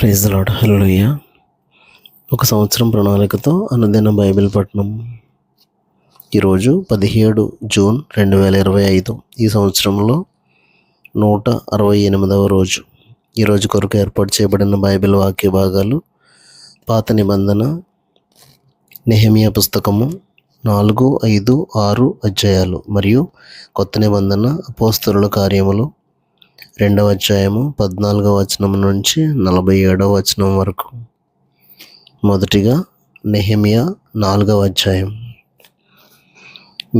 Praise the lord. హల్లెలూయా. ఒక సంవత్సరం ప్రణాళికతో అనుదిన బైబిల్ పఠనం. ఈరోజు 17 జూన్ 2025. ఈ సంవత్సరంలో 168వ రోజు. ఈరోజు కొరకు ఏర్పాటు చేయబడిన బైబిల్ వాక్య భాగాలు: పాత నిబంధన నెహెమియా పుస్తకము 4, 5, 6 అధ్యాయాలు మరియు కొత్త నిబంధన అపోస్తలుల కార్యములు 2వ అధ్యాయము 14వ వచనం నుంచి 47వ వచనం వరకు. మొదటిగా నెహెమియా 4వ అధ్యాయం.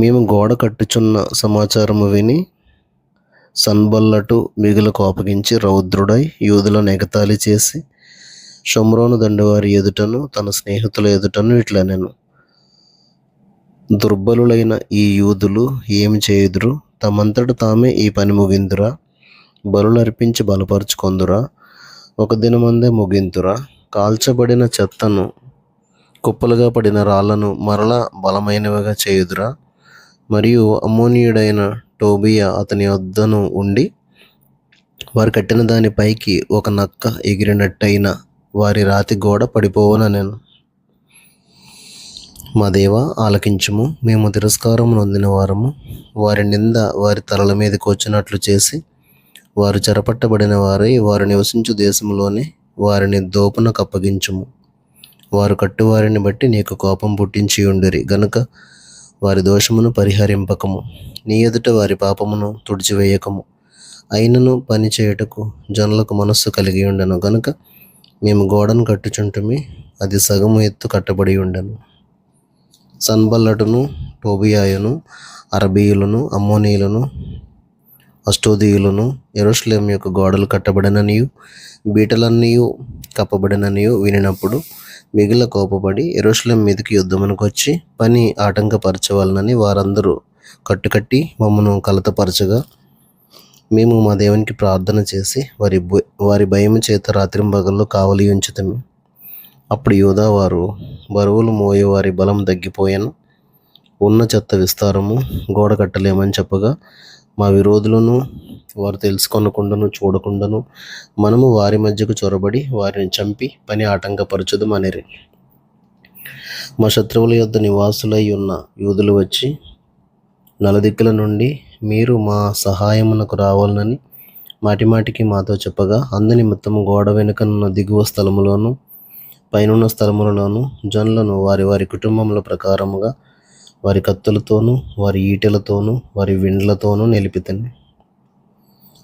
మేము గోడ కట్టుచున్న సమాచారము విని సన్బల్లటు మిగులకు కోపగించి రౌద్రుడై యూదులను ఎగతాళి చేసి షోమ్రోను దండువారి ఎదుటను తన స్నేహితుల ఎదుటను ఇట్లనెను: దుర్బలులైన ఈ యూదులు ఏమి చేయుదురు? తమంతట తామే ఈ పని ముగిందురా? బలులర్పించి బలపరుచుకొందురా? ఒక దినమందే ముగింతురా? కాల్చబడిన చెత్తను, కుప్పలుగా పడిన రాళ్లను మరలా బలమైనవిగా చేయుదురా? మరియు అమ్మోనీయుడైన టోబియా అతని వద్దను ఉండి వారు కట్టిన దాని పైకి ఒక నక్క ఎగిరినట్టయిన వారి రాతి గోడ పడిపోవుననెను. మా దేవా, ఆలకించుము. మేము తిరస్కారం నొందిన వారము. వారి నింద వారి తలల మీదకి వచ్చినట్లు చేసి వారు చెరపట్టబడిన వారై వారు నివసించు దేశంలోనే వారిని దోపునకు అప్పగించుము. వారు కట్టువారిని బట్టి నీకు కోపం పుట్టించి ఉండిరి గనుక వారి దోషమును పరిహరింపకము. నీ ఎదుట వారి పాపమును తుడిచివేయకము. అయినను పని చేయుటకు జనులకు మనస్సు కలిగి ఉండెను గనుక మేము గోడను కట్టుచుంటిమి. అది సగము ఎత్తు కట్టబడి ఉండెను. సన్బల్లటును, టోబియాయును, అరబీయులను, అమ్మోనీయులను, అష్టోదీయులను యెరూషలేము యొక్క గోడలు కట్టబడిననియు బీటలన్నీయు కప్పబడిననియు వినినప్పుడు మిగిల కోపపడి యెరూషలేము మీదకి యుద్ధమునకు వచ్చి పని ఆటంకపరచవలనని వారందరూ కట్టుకట్టి మమ్మను కలతపరచగా మేము మా దేవునికి ప్రార్థన చేసి వారి భయము చేత రాత్రింబగళ్ళు కావలి ఉంచితిమి. అప్పుడు యూదా వారు బరువులు మోయే వారి బలం తగ్గిపోయాను. ఉన్న చెత్త విస్తారము గోడ కట్టలేమని చెప్పగా మా విరోధులను వారు తెలుసుకొనకుండాను చూడకుండాను మనము వారి మధ్యకు చొరబడి వారిని చంపి పని ఆటంకపరచుదమనిరి. మా శత్రువుల యొద్ద నివాసులై ఉన్న యూదులు వచ్చి నలుదిక్కుల నుండి మీరు మా సహాయమునకు రావాలనని మాటిమాటికి మాతో చెప్పగా అందునిమిత్తము గోడ వెనుకనున్న దిగువ స్థలములోను పైనున్న స్థలములలోను జనులను వారి వారి కుటుంబముల ప్రకారముగా వారి కత్తులతోనూ వారి ఈటెలతోనూ వారి విండ్లతోనూ నిలిపితిని.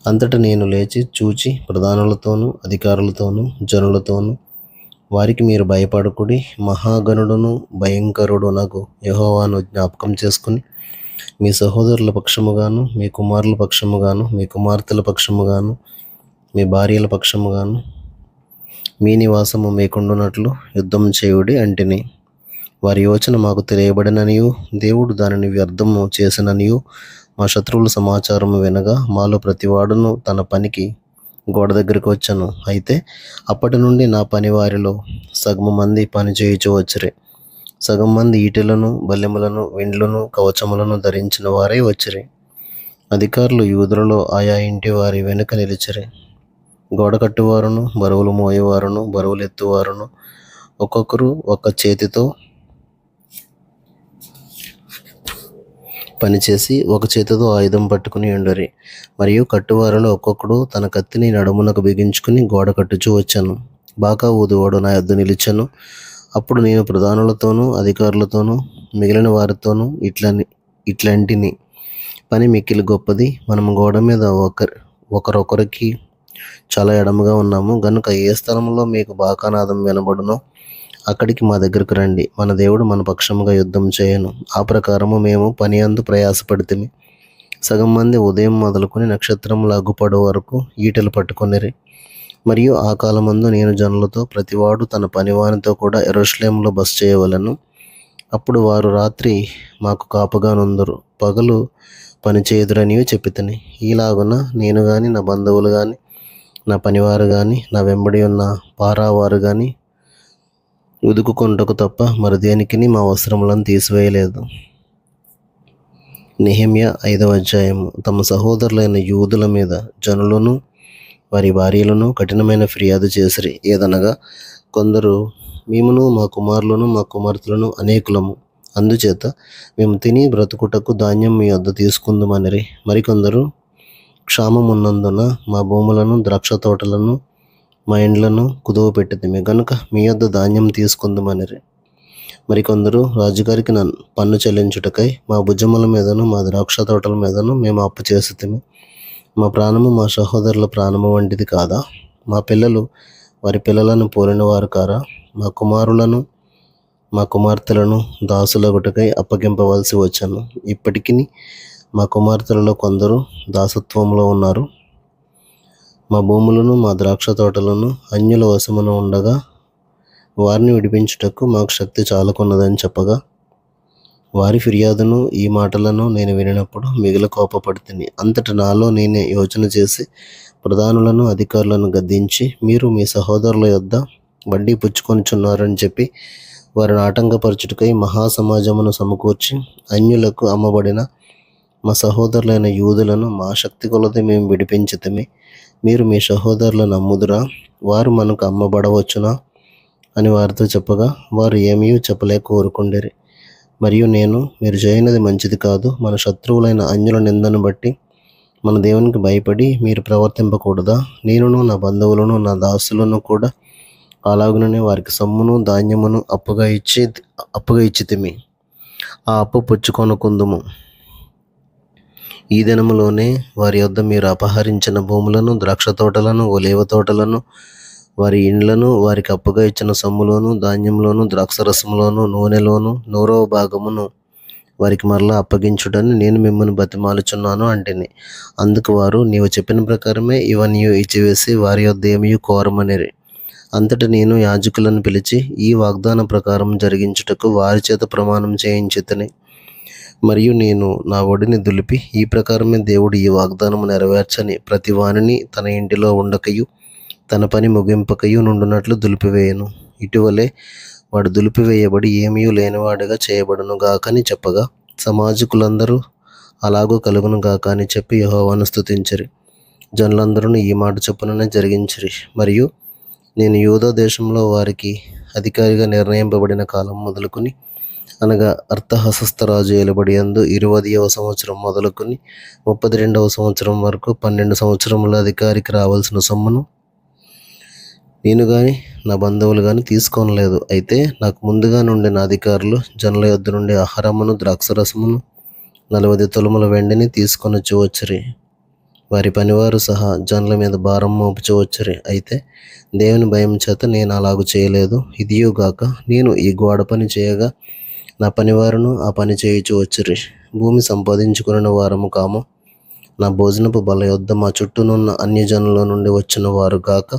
అంతటా నేను లేచి చూచి ప్రధానులతోనూ అధికారులతోనూ జనులతోనూ వారికి మీరు భయపడకుడి, మహాగణుడును భయంకరుడునగు యెహోవాను జ్ఞాపకం చేసుకుని మీ సహోదరుల పక్షముగాను మీ కుమారుల పక్షముగాను మీ కుమార్తెల పక్షముగాను మీ భార్యల పక్షముగాను మీ నివాసము మీకుండునట్లు యుద్ధం చేయుడి అంటిని. వారి యోచన మాకు తెలియబడిననియు దేవుడు దానిని వ్యర్థము చేసిననియు మా శత్రువుల సమాచారము వినగా మాలో ప్రతివాడును తన పనికి గోడ దగ్గరికి వచ్చాను. అయితే అప్పటి నుండి నా పని వారిలో సగము మంది పని చేయుచు వచ్చిరి. సగం మంది ఈటెలను, బల్లెములను, విండ్లను, కవచములను ధరించిన వారై వచ్చిరి. అధికారులు యూదులలో ఆయా ఇంటి వారి వెనుక నిలిచిరి. గోడ కట్టువారును, బరువులు మోయేవారును, బరువులు ఎత్తువారును ఒక్కొక్కరు ఒక చేతితో పనిచేసి ఒక చేతితో ఆయుధం పట్టుకుని ఉండరి. మరియు కట్టువారిలో ఒక్కొక్కడు తన కత్తిని నడుమునకు బిగించుకుని గోడ కట్టుచూ వచ్చాను. బాకా ఊదువాడు నా యొద్ద నిలిచాను. అప్పుడు నేను ప్రధానులతోనూ అధికారులతోనూ మిగిలిన వారితోనూ ఇట్లాంటిని పని మిక్కిలి గొప్పది. మనము గోడ మీద ఒకరొకరికి చాలా ఎడమగా ఉన్నాము గనుక ఏ స్థలంలో మీకు బాకానాదం వినబడునో అక్కడికి మా దగ్గరకు రండి. మన దేవుడు మన పక్షముగా యుద్ధం చేయను. ఆ ప్రకారము మేము పని అందు ప్రయాసపడితిమి. సగం మంది ఉదయం మొదలుకొని నక్షత్రములు అగ్గుపడు వరకు ఈటెలు పట్టుకొనిరి. మరియు ఆ కాలమందు నేను జనులతో ప్రతివాడు తన పనివానితో కూడా యెరూషలేములో బస చేయవలెను. అప్పుడు వారు రాత్రి మాకు కాపుగా నుందురు, పగలు పని చేయుదురనియు చెప్పితిని. ఈలాగున నేను గాని నా బంధువులు గాని నా పనివారు గాని నా వెంబడి ఉన్న పారావారు గాని ఉదుకుకొనుటకు తప్ప మరి దేనికిని మా వస్త్రములను తీసివేయలేదు. నెహెమియా 5వ అధ్యాయము. తమ సహోదరులైన యూదుల మీద జనులను వారి భార్యలను కఠినమైన ఫిర్యాదు చేసిరి. ఏదనగా కొందరు, మేమును మా కుమారులను మా కుమార్తెలను అనేకులము, అందుచేత మేము తిని బ్రతుకుటకు ధాన్యం మీ వద్ద తీసుకుందుమనిరి. మరికొందరు, క్షామమున్నందున మా భూములను ద్రాక్ష తోటలను మా ఇండ్లను కుదువ పెట్టితిమి గనుక మీ వద్ద ధాన్యం తీసుకుందుమనిరి. మరికొందరు, రాజుగారికి పన్ను చెల్లించుటకై మా భుజముల మీదను మా ద్రాక్ష తోటల మీదను మేము అప్పు చేసితిమి. మా ప్రాణము మా సహోదరుల ప్రాణము వంటిది కాదా? మా పిల్లలు వారి పిల్లలను పోలిన వారు కారా? మా కుమారులను మా కుమార్తెలను దాసులగుటకై అప్పగింపవలసి వచ్చాను. ఇప్పటికి మా కుమార్తెలలో కొందరు దాసత్వంలో ఉన్నారు. మా భూములను మా ద్రాక్ష తోటలను అన్యుల వశమున ఉండగా వారిని విడిపించుటకు మాకు శక్తి చాలకున్నదని చెప్పగా, వారి ఫిర్యాదును ఈ మాటలను నేను వినినప్పుడు మిగిలి కోపపడుతుంది. అంతట నాలో నేనే యోచన చేసి ప్రధానులను అధికారులను గద్దించి, మీరు మీ సహోదరుల యొద్ద వడ్డీ పుచ్చుకొనుచున్నారని చెప్పి వారిని ఆటంకపరచుటకై మహాసమాజమును సమకూర్చి, అన్యులకు అమ్మబడిన మా సహోదరులైన యూదులను మా శక్తి కొలది మేము విడిపించితిమి. మీరు మీ సహోదరులను నమ్ముదురా? వారు మనకు అమ్మబడవచ్చునా అని వారితో చెప్పగా, వారు ఏమీ చెప్పలేక ఊరుకుండిరి. మరియు నేను, మీరు చేయనది మంచిది కాదు. మన శత్రువులైన అన్యుల నిందను బట్టి మన దేవునికి భయపడి మీరు ప్రవర్తింపకూడదా? నేనును నా బంధువులను నా దాసులను కూడా అలాగుననే వారికి సొమ్మును ధాన్యమును అప్పుగా ఇచ్చితిమి. ఆ అప్పు పుచ్చుకొనకుందుము. ఈ దినములోనే వారి యొద్ద మీరు అపహరించిన భూములను, ద్రాక్ష తోటలను, ఒలీవ తోటలను, వారి ఇండ్లను, వారికి అప్పుగా ఇచ్చిన సొమ్ములోను, ధాన్యంలోను, ద్రాక్షరసములోను, నూనెలోను 100వ భాగమును వారికి మరలా అప్పగించుడని నేను మిమ్మల్ని బతిమాలుచున్నాను అంటిని. అందుకు వారు, నీవు చెప్పిన ప్రకారమే ఇవన్నీ ఇచ్చివేసి వారి యొద్ద ఏమీ కోరమనిరి. అంతట నేను యాజకులను పిలిచి ఈ వాగ్దాన ప్రకారం జరిగించుటకు వారి చేత ప్రమాణం చేయించితిని. మరియు నేను నా ఒడిని దులిపి, ఈ ప్రకారమే దేవుడు ఈ వాగ్దానము నెరవేర్చని ప్రతి వానిని తన ఇంటిలో ఉండకయు తన పని ముగింపకయు నుండునట్లు దులిపివేయను. ఇటీవలే వాడు దులిపివేయబడి ఏమీ లేనివాడిగా చేయబడును గాకని చెప్పగా, సమాజకులందరూ అలాగూ కలుగును గాక అని చెప్పి యెహోవాను స్తుతించిరి. జనులందరూ ఈ మాట చొప్పుననే జరిగించిరి. మరియు నేను యూదా దేశంలో వారికి అధికారిగా నిర్ణయింపబడిన కాలం మొదలుకొని, అనగా అర్తహషస్త రాజు ఏలుబడి యందు 20వ సంవత్సరం మొదలుకొని 32వ సంవత్సరం వరకు 12 సంవత్సరముల అధికారికి రావాల్సిన సొమ్మును నేను కానీ నా బంధువులు కానీ తీసుకోనలేదు. అయితే నాకు ముందుగా నుండి నా అధికారులు జనుల యొద్ద నుండి ఆహారమును, ద్రాక్షరసమును, 40 తులముల వెండిని తీసుకొనొచ్చి వచ్చిరి. వారి పనివారు సహా జనుల మీద భారం మోపుచూ వచ్చిరి. అయితే దేవుని భయం చేత నేను అలాగూ చేయలేదు. ఇదియుగాక నేను ఈ గోడ పని చేయగా నా పనివారును ఆ పని చేయుచూ వచ్చిరి. భూమి సంపాదించుకున్న వారము కాము. నా భోజనపు బల యొద్ద మా చుట్టూనున్న అన్యజనుల నుండి వచ్చిన వారు గాక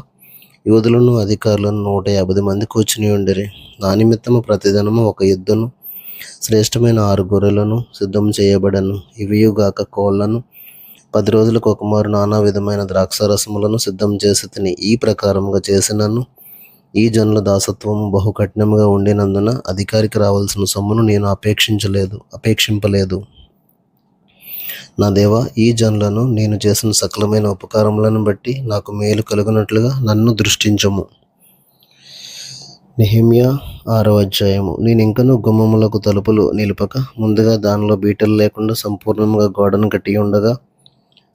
యూదులను అధికారులను 150 మంది కూర్చుని ఉండిరి. నా నిమిత్తము ప్రతిదినము ఒక ఎద్దును, శ్రేష్టమైన 6 గొర్రెలను సిద్ధం చేయబడను. ఇవియుగాక కోళ్లను, 10 రోజులకు ఒకమారు నానా విధమైన ద్రాక్షారసములను సిద్ధం చేసి తిని, ఈ ప్రకారముగా చేసినను ఈ జనుల దాసత్వము బహు కఠినముగా ఉండినందున అధికారికి రావాల్సిన సొమ్మును నేను అపేక్షింపలేదు. నా దేవా, ఈ జనులను నేను చేసిన సకలమైన ఉపకారములను బట్టి నాకు మేలు కలుగునట్లుగా నన్ను దృష్టించుము. నెహెమ్యా 6వ అధ్యాయము. నేను ఇంకనూ గుమ్మములకు తలుపులు నిలుపక ముందుగా దానిలో బీటలు లేకుండా సంపూర్ణంగా గోడను కట్టి ఉండగా,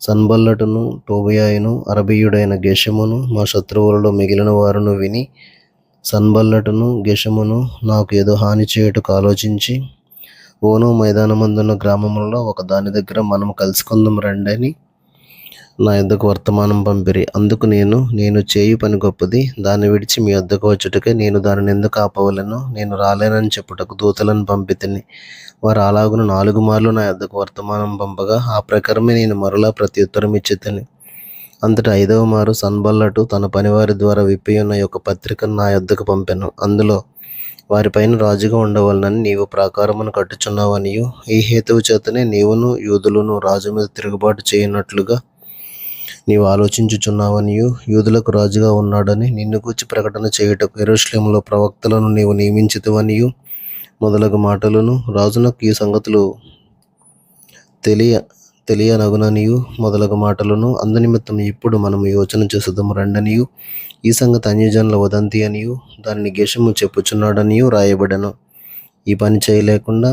సన్బల్లటును, టోబియాయును, అరబీయుడైన గెషెమును, మా శత్రువులలో మిగిలిన వారును విని, సన్బల్లటును గెషెమును నాకు ఏదో హాని చేయుటకు ఆలోచించి, ఓను మైదానమందున్న గ్రామములలో ఒక దాని దగ్గర మనము కలుసుకుందాం రండి అని నా యొద్దకు వర్తమానం పంపిరి. అందుకు నేను చేయు పని గొప్పది, దాన్ని విడిచి మీ వద్దకు వచ్చుటకే నేను దానిని ఎందుకు ఆపవలెను? నేను రాలేనని చెప్పుటకు దూతలను పంపితిని. వారు అలాగున 4 మార్లు నా యొద్దకు వర్తమానం పంపగా ఆ ప్రకారమే నేను మరలా ప్రత్యుత్తరం ఇచ్చితిని. అంతటా 5వ మారు సన్బల్లటు తన పనివారి ద్వారా విప్పియున్న యొక్క పత్రికను నా యొద్దకు పంపెను. అందులో వారిపైన రాజుగా ఉండవలనని నీవు ప్రాకారమును కట్టుచున్నావనియు, ఈ హేతువు చేతనే నీవును యూదులను రాజు మీద తిరుగుబాటు చేయనట్లుగా నీవు ఆలోచించుచున్నావనియు, యూదులకు రాజుగా ఉన్నాడని నిన్ను గూర్చి ప్రకటన చేయుటకు యెరూషలేములో ప్రవక్తలను నీవు నియమించితివనియు మొదలగు మాటలను రాజునకు ఈ సంగతులు తెలియనగుననియు మొదలగు మాటలను అందునిమిత్తం ఇప్పుడు మనము యోచన చేసేదము రండనియు ఈ సంగతి అన్యజనుల వదంతి అనియు దానిని గేషము చెప్పుచున్నాడనియు రాయబడను. ఈ పని చేయలేకుండా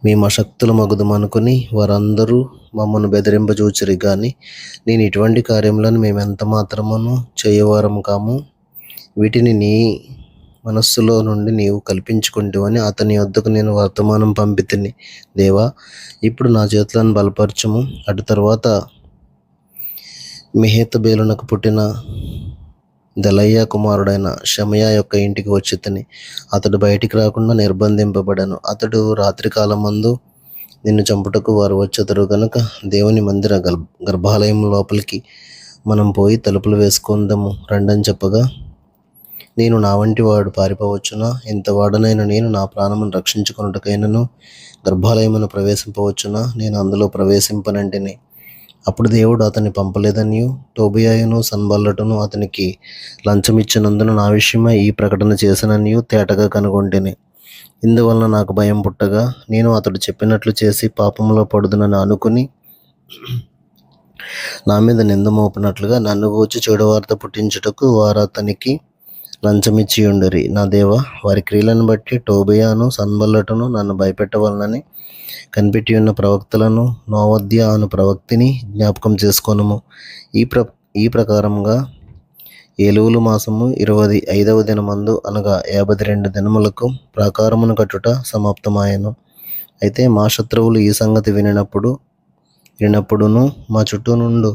మేము అశక్తుల మగుదమనుకుని వారందరూ మమ్మల్ని బెదిరింపజూచిరి గాని నేను ఇటువంటి కార్యములను మేము ఎంత మాత్రమును చేయవారము కాము. వీటిని నీ మనస్సులో నుండి నీవు కల్పించుకుంటావని అతని వద్దకు నేను వర్తమానం పంపితిని. దేవా, ఇప్పుడు నా చేతులను బలపరచము. అటు తర్వాత మెహేతబేలునకు పుట్టిన దెలయ్య కుమారుడైన షమయా యొక్క ఇంటికి వచ్చి అతడు బయటికి రాకుండా నిర్బంధింపబడను. అతడు రాత్రికాలమందు నిన్ను చంపుటకు వారు వచ్చెదరు గనుక దేవుని మందిర గర్భాలయం లోపలికి మనం పోయి తలుపులు వేసుకుందాము రండని చెప్పగా, నేను నా వంటి వాడు పారిపోవచ్చునా? ఇంత వాడనైనా నేను నా ప్రాణమును రక్షించుకొనుటకైనను గర్భాలయమును ప్రవేశింపవచ్చునా? నేను అందులో ప్రవేశింపనంటిని. అప్పుడు దేవుడు అతన్ని పంపలేదనియు టోబియాయును సన్బల్లటును అతనికి లంచమిచ్చినందున నా విషయమై ఈ ప్రకటన చేసిననియు తేటగా కనుగొంటిని. ఇందువలన నాకు భయం పుట్టగా నేను అతడు చెప్పినట్లు చేసి పాపంలో పడుదునని అనుకుని నా మీద నింద మోపినట్లుగా నన్ను గూర్చి చెడు వార్త పుట్టించుటకు వారు అతనికి లంచమిచ్చి ఉండరి. నా దేవా, వారి క్రియలను బట్టి టోబియాను సన్బల్లటును నన్ను భయపెట్టవలనని కనిపెట్టి ఉన్న ప్రవక్తలను నోవద్య అను ప్రవక్తిని జ్ఞాపకం చేసుకొనుము. ఈ ప్రకారంగా ఏలూలు మాసము 25వ దినమందు అనగా 52 దినములకు ప్రాకారమును కట్టుట సమాప్తమాయెను. అయితే మా శత్రువులు ఈ సంగతి వినినప్పుడును మా చుట్టూ నుండి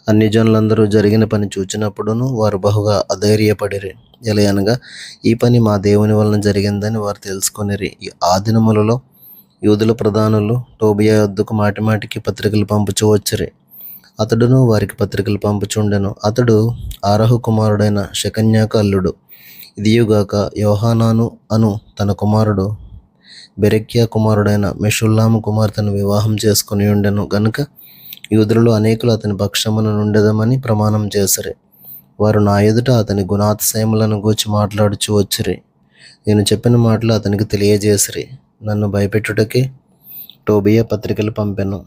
అన్ని జనులందరూ జరిగిన పని చూచినప్పుడును వారు బహుగా అధైర్యపడిరి. ఎలయనగా ఈ పని మా దేవుని వలన జరిగిందని వారు తెలుసుకొనిరి. ఆ దినములలో యూదుల ప్రధానులు టోబియా వద్దకు మాటిమాటికి పత్రికలు పంపుచూ వచ్చిరి. అతడును వారికి పత్రికలు పంపుచుండెను. అతడు ఆరహు కుమారుడైన షెకన్యాకు అల్లుడు. ఇదియుగాక యోహానాను అను తన కుమారుడు బెరెక్యా కుమారుడైన మెషుల్లాము కుమార్తెను వివాహం చేసుకుని ఉండెను గనుక యూదులలో అనేకులు అతని పక్షమున నుండెదమని ప్రమాణం చేసిరి. వారు నా ఎదుట అతని గుణాతిశయములను గూర్చి మాట్లాడుచూ వచ్చిరి. నేను చెప్పిన మాటలు అతనికి తెలియజేసిరి. నన్ను భయపెట్టుటకే టోబియా పత్రికలు పంపెను.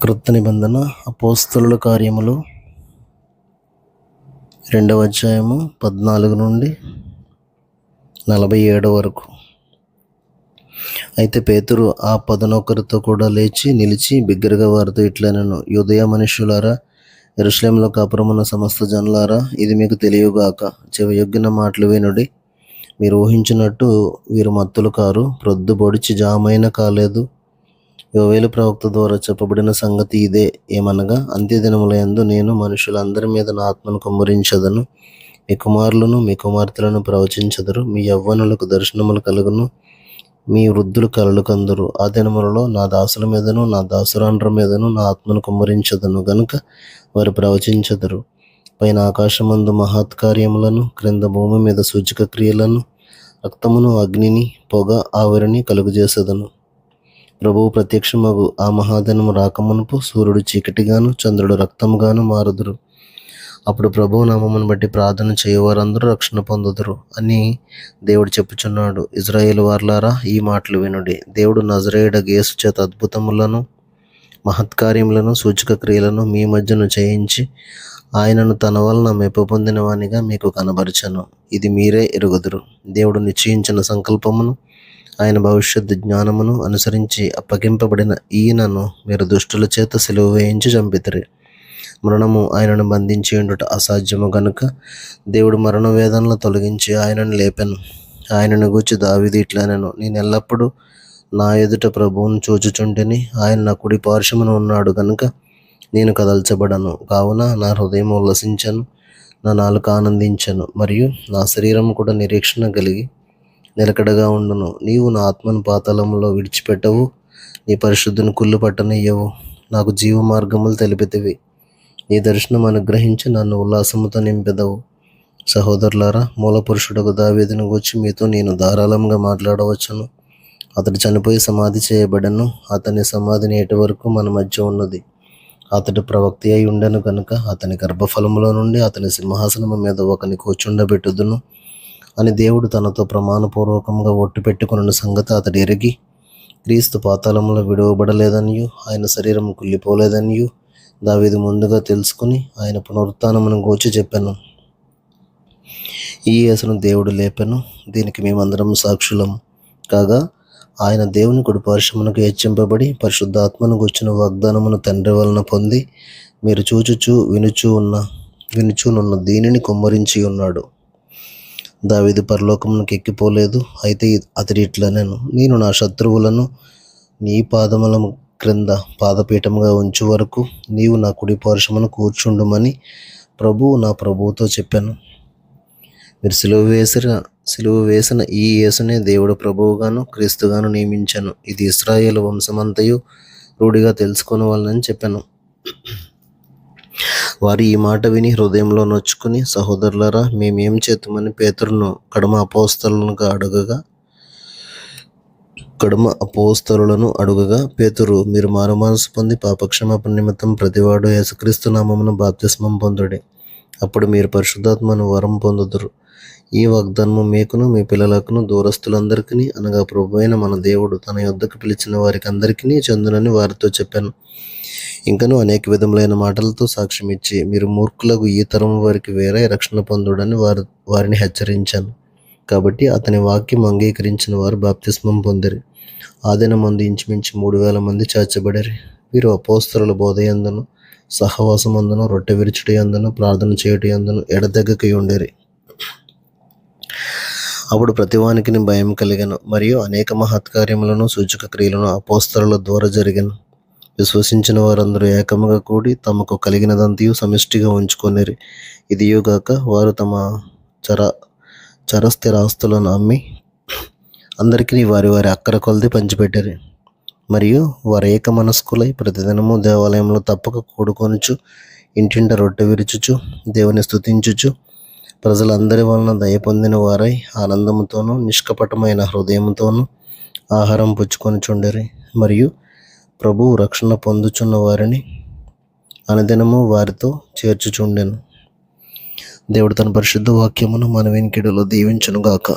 క్రొత్త నిబంధన అపోస్తలుల కార్యములు 2వ అధ్యాయము 14 నుండి 47 వరకు. అయితే పేతురు ఆ 11తో కూడా లేచి నిలిచి బిగ్గరగా వారితో ఇట్లనెను, యూదయ మనుష్యులారా, యెరూషలేములో కాపురమున్న సమస్త జనులారా, ఇది మీకు తెలియగాక. చెవియొగ్గిన మాటలు వినుడి. మీరు ఊహించినట్టు వీరు మత్తులు కారు. ప్రొద్దు పొడిచి జామైన కాలేదు. యోవేలు ప్రవక్త ద్వారా చెప్పబడిన సంగతి ఇదే. ఏమనగా, అంత్యదినములందు నేను మనుషులందరి మీద నా ఆత్మను కుమ్మరించదను. మీ కుమారులను మీ కుమార్తెలను ప్రవచించెదరు. మీ యవ్వనులకు దర్శనములు కలుగును. మీ వృద్ధులు కలలు కందురు. ఆ దినములలో నా దాసుల మీదను నా దాసురాండ్ర మీదను నా ఆత్మను కుమ్మరించదను గనుక వారు ప్రవచించెదరు. పైన ఆకాశమందు మహత్కార్యములను, క్రింద భూమి మీద సూచక క్రియలను, రక్తమును, అగ్నిని, పొగ, ఆవిరిని కలుగజేసేదను. ప్రభువు ప్రత్యక్షమగు ఆ మహాదినము రాకమునుపు సూర్యుడు చీకటిగాను చంద్రుడు రక్తముగాను మారుదురు. అప్పుడు ప్రభువు నామమును బట్టి ప్రార్థన చేయవారందరూ రక్షణ పొందుదురు అని దేవుడు చెప్పుచున్నాడు. ఇజ్రాయేలు వార్లారా, ఈ మాటలు వినుడి. దేవుడు నజరేయుడగు యేసు చేత అద్భుతములను, మహత్కార్యములను, సూచక క్రియలను మీ మధ్యను చేయించి ఆయనను తన వలన మెప్పు పొందిన వానిగా మీకు కనబరచను. ఇది మీరే ఎరుగుదురు. దేవుడు నిశ్చయించిన సంకల్పమును, ఆయన భవిష్యత్ జ్ఞానమును అనుసరించి అప్పగింపబడిన ఈయనను మీరు దుష్టుల చేత సిలువ వేయించి చంపితిరి. మరణము ఆయనను బంధించి ఉండుట అసాధ్యము గనుక దేవుడు మరణ వేదనలు తొలగించి ఆయనను లేపెను. ఆయనను గూర్చి దావీదు ఇట్లనెను, నేను ఎల్లప్పుడూ నా ఎదుట ప్రభువును చూచుచుంటిని. ఆయన నా కుడి పార్శ్వమున ఉన్నాడు గనుక నేను కదల్చబడను. కావున నా హృదయం ఉల్లసించెను, నా నాలుక ఆనందించెను, మరియు నా శరీరం కూడా నిరీక్షణ కలిగి నిలకడగా ఉండును. నీవు నా ఆత్మను పాతాళములో విడిచిపెట్టవు, నీ పరిశుద్ధుని కుళ్ళు పట్టనియ్యవు. నాకు జీవ మార్గములు తెలిపితివి. నీ దర్శనం అనుగ్రహించి నన్ను ఉల్లాసముతో నింపెదవు. సహోదరులారా, మూల పురుషుడకు దావీదును గూర్చి మీతో నేను ధారాళంగా మాట్లాడవచ్చును. అతడు చనిపోయి సమాధి చేయబడెను. అతని సమాధి నేటి వరకు మన మధ్య ఉన్నది. అతడు ప్రవక్త అయి ఉండెను కనుక అతని గర్భఫలములో నుండి అతని సింహాసనము మీద ఒకని కూర్చుండబెట్టుదును అని దేవుడు తనతో ప్రమాణపూర్వకంగా ఒట్టు పెట్టుకున్న సంగతి అతడు ఎరిగి, క్రీస్తు పాతాళంలో విడువబడలేదనియు ఆయన శరీరం కుళ్ళిపోలేదనియు దావీదు ముందుగా తెలుసుకుని ఆయన పునరుత్థానమును గూర్చి చెప్పాను. ఈ యేసును దేవుడు లేపెను, దీనికి మేమందరం సాక్షులము. కాగా ఆయన దేవుని కుడి పార్శ్వమునకు హెచ్చింపబడి పరిశుద్ధాత్మను గూర్చిన వాగ్దానమును తండ్రి వలన పొంది మీరు వినుచూనున్న దీనిని కుమ్మరించి ఉన్నాడు. దావీదు పరలోకమునకు ఎక్కిపోలేదు, అయితే అతడి ఇట్లనెను, నేను నా శత్రువులను నీ పాదముల క్రింద పాదపీఠముగా ఉంచు వరకు నీవు నా కుడి పార్శ్వమున కూర్చుండుమని ప్రభువు నా ప్రభువుతో చెప్పాను. మీరు సిలువ వేసిన ఈ యేసునే దేవుడు ప్రభువుగాను క్రీస్తుగాను నియమించాను. ఇది ఇశ్రాయేలు వంశమంతయు రూఢిగా తెలుసుకుని వాళ్ళని చెప్పాను. వారు ఈ మాట విని హృదయంలో నొచ్చుకుని, సహోదరులారా, మేమేం చేతుమని పేతురును కడమ అపోస్తలులను అడుగగా, పేతురు, మీరు మారుమనసు పొంది పాపక్షమాపణ నిమిత్తం ప్రతివాడు యేసుక్రీస్తు నామమున బాప్తిస్మం పొందుడి, అప్పుడు మీరు పరిశుద్ధాత్మను వరం పొందుదురు. ఈ వాగ్దానము మీకును మీ పిల్లలకును దూరస్తులందరికీ అనగా ప్రభువైన మన దేవుడు తన యొద్దకు పిలిచిన వారికి అందరికీ చెందునని వారితో చెప్పాను. ఇంకనూ అనేక విధములైన మాటలతో సాక్ష్యం ఇచ్చి, మీరు మూర్ఖులకు ఈ తరం వారికి వేరే రక్షణ పొందుడని వారిని హెచ్చరించాను. కాబట్టి అతని వాక్యం అంగీకరించిన వారు బాప్తిస్మం పొందిరి. ఆ దినమందు ఇంచుమించు 3,000 మంది చేర్చబడిరి. వీరు అపోస్తలుల బోధయందును సహవాసమందును రొట్టె విరుచుట యందును ప్రార్థన చేయుట యందును ఎడతెగక ఉండేరి. అప్పుడు ప్రతివానికి భయం కలిగెను, మరియు అనేక మహత్కార్యములను సూచక క్రియలను అపోస్తలుల ద్వారా జరిగెను. విశ్వసించిన వారందరూ ఏకముగా కూడి తమకు కలిగినదంతయు సమిష్టిగా ఉంచుకొనిరి. ఇదియుగాక వారు తమ చరస్థిరాస్తులను అమ్మి అందరికీ వారి వారి అక్కర కొలది పంచిపెట్టారు. మరియు వారు ఏక మనస్కులై ప్రతిదినము దేవాలయంలో తప్పక కూడుకొనుచు ఇంటింట రొట్టె విరుచుచు దేవుని స్తుతించుచు ప్రజలందరి వలన దయ పొందిన వారై ఆనందముతోనూ నిష్కపటమైన హృదయముతోనూ ఆహారం పుచ్చుకొనుచుండిరి. మరియు ప్రభువు రక్షణ పొందుచున్న వారిని అనుదినము వారితో చేర్చుచుండెను. దేవుడు తన పరిశుద్ధ వాక్యమును మన వినికిడిలో దీవించునుగాక.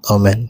ఆమెన్.